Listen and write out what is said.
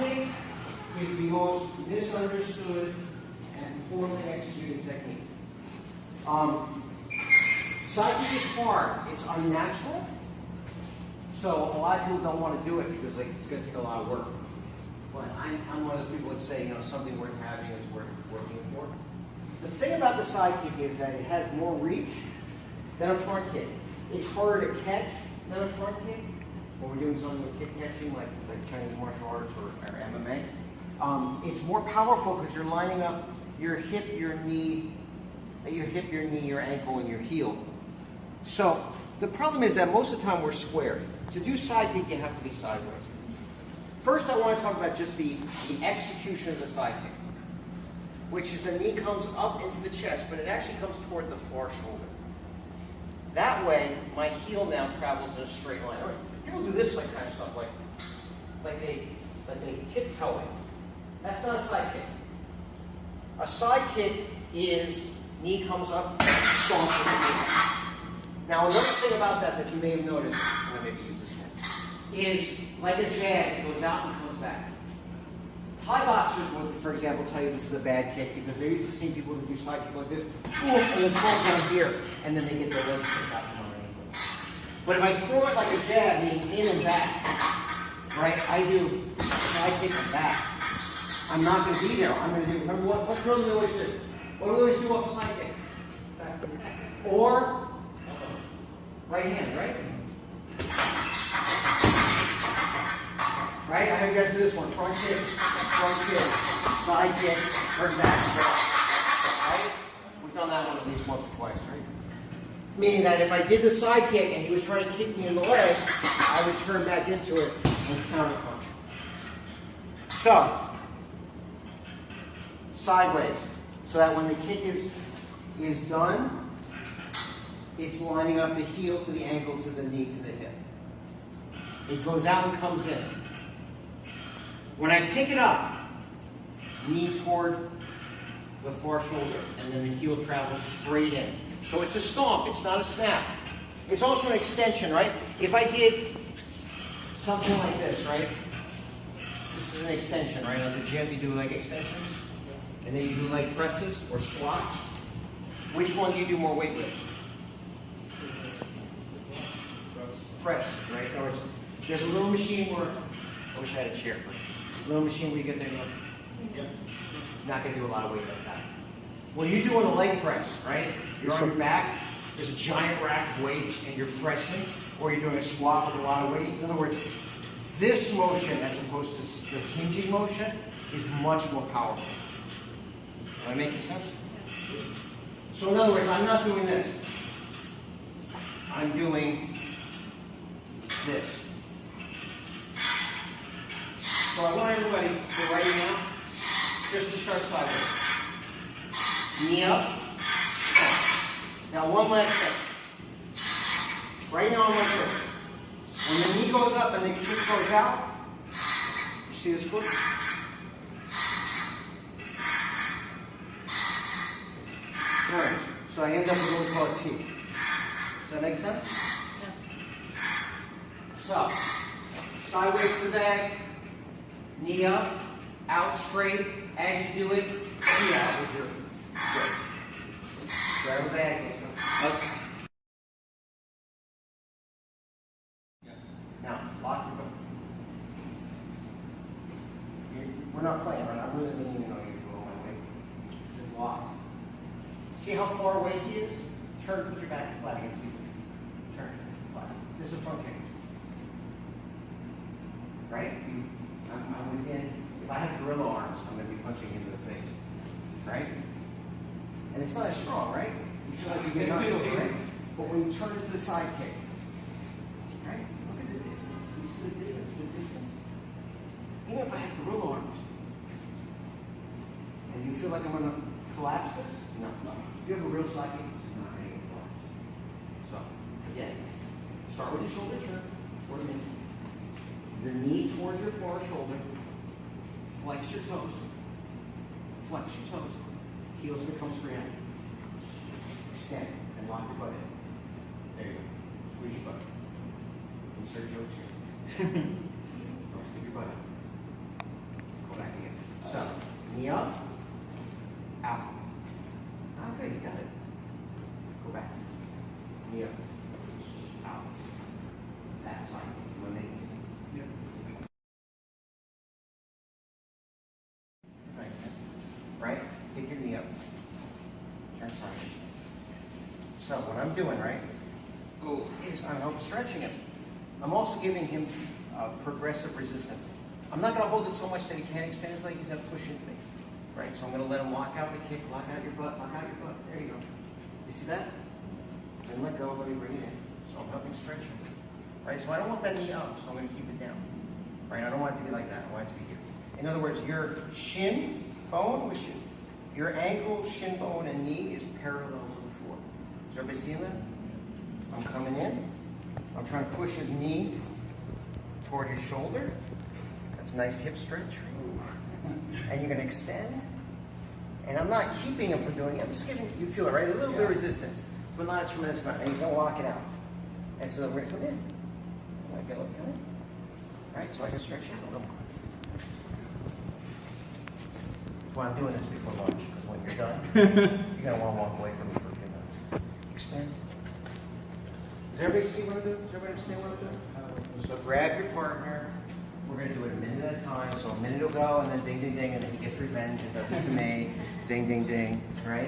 kick is the most misunderstood and poorly executed technique. Side kick is hard. It's unnatural. So a lot of people don't want to do it because it's going to take a lot of work. But I'm one of those people that say, you know, something worth having is worth working for. The thing about the side kick is that it has more reach than a front kick. It's harder to catch than a front kick. When we're doing something with kick catching, like Chinese martial arts or MMA, it's more powerful because you're lining up your hip, your knee, your ankle, and your heel. So the problem is that most of the time we're square. To do side kick, you have to be sideways. First, I want to talk about just the execution of the side kick, which is the knee comes up into the chest, but it actually comes toward the far shoulder. That way, my heel now travels in a straight line. People do this kind of stuff, like they tiptoe it. That's not a side kick. A side kick is knee comes up, stomp with the knee. Now, another thing about that you may have noticed, I'm going to maybe use this one, is like a jab, it goes out and comes back. Thai boxers would, for example, tell you this is a bad kick because they're used to seeing people that do side kick like this, and then fall down here, and then they get their legs kicked out from underneath. But if I throw it like a jab, meaning in and back, right, I do side kick and back. I'm not going to be there. I'm going to do, remember what drill do we always do? What do we always do off a side kick? Or right hand, right? Right? I have you guys do this one. Front kick, side kick, turn back, right? We've done that one at least once or twice, right? Meaning that if I did the side kick and he was trying to kick me in the leg, I would turn back into it and counter punch. So, sideways, so that when the kick is done, it's lining up the heel to the ankle to the knee to the hip. It goes out and comes in. When I pick it up, knee toward the far shoulder, and then the heel travels straight in. So it's a stomp, it's not a snap. It's also an extension, right? If I did something like this, right? This is an extension, right? At the gym, you do leg extensions, and then you do leg presses or squats. Which one do you do more weight with? Press, right? There's a little machine where, I wish I had a chair. A little machine where you get there and you're not going to do a lot of weight like that. When you're doing a leg press, right? You're on your back, there's a giant rack of weights and you're pressing, or you're doing a squat with a lot of weights. In other words, this motion, as opposed to the hinging motion, is much more powerful. Am I making sense? So in other words, I'm not doing this. I'm doing this. So I want everybody to right now, just to start sideways. Knee up, stomp. Now one last thing. Right now on my foot. When the knee goes up and the kick goes out, you see this foot? Alright, so I end up with what we call a T. Does that make sense? So, sideways to the bag, knee up, out straight. As you do it, knee out with your foot. Grab the bag. Now, lock your foot. We're not playing, right? I'm really leaning on you to go my way. This is locked. See how far away he is? Turn, put your back flat against you. Turn, flat. This is a front kick. Right? I'm within, if I have gorilla arms, I'm going to be punching him in the face. Right? And it's not as strong, right? You feel like you're getting up, right? But when you turn it to the side kick, right? Look at the distance. You see the difference, the distance. Even if I have gorilla arms, and you feel like I'm going to collapse this? No. If you have a real side kick, it's not going to collapse. So, again, start with your shoulder turn, toward me. Your knee towards your far shoulder. Flex your toes. Flex your toes. Heels going to come straight in. Extend and lock your butt in. There you go. Squeeze your butt. Insert jokes here. Don't stick your butt out. Knee up. Out. Okay, you got it. Go back. Knee up. Out. That side. Am I making sense? Yep. Right? Pick your knee up. Turn sideways. So what I'm doing, right, is I'm stretching him. I'm also giving him progressive resistance. I'm not going to hold it so much that he can't extend his leg. He's going to push into me. Right? So I'm going to let him lock out the kick, lock out your butt, lock out your butt. There you go. You see that? Then let go, let me bring it in. So I'm helping stretch him. Right? So I don't want that knee up, so I'm going to keep it down. Right? I don't want it to be like that. I want it to be here. In other words, your shin bone, which is your ankle, shin bone, and knee is parallel to the floor. Is everybody seeing that? I'm coming in. I'm trying to push his knee toward his shoulder. That's a nice hip stretch. And you're going to extend. And I'm not keeping him from doing it. I'm just giving, you feel it, right? A little bit of resistance, but not a tremendous amount. And he's going to lock it out. And so we're going to come in. I get look, come in. All right, so I can stretch out a little more. That's why I'm doing this before lunch, because when you're done, you're going to want to walk away from me for a few minutes. Extend. Does everybody see what I'm doing? Does everybody understand what I'm doing? So grab your partner. We're going to do it a minute at a time. So a minute will go, and then ding, ding, ding, and then he gets revenge and does it to me. Ding, ding, ding. Right?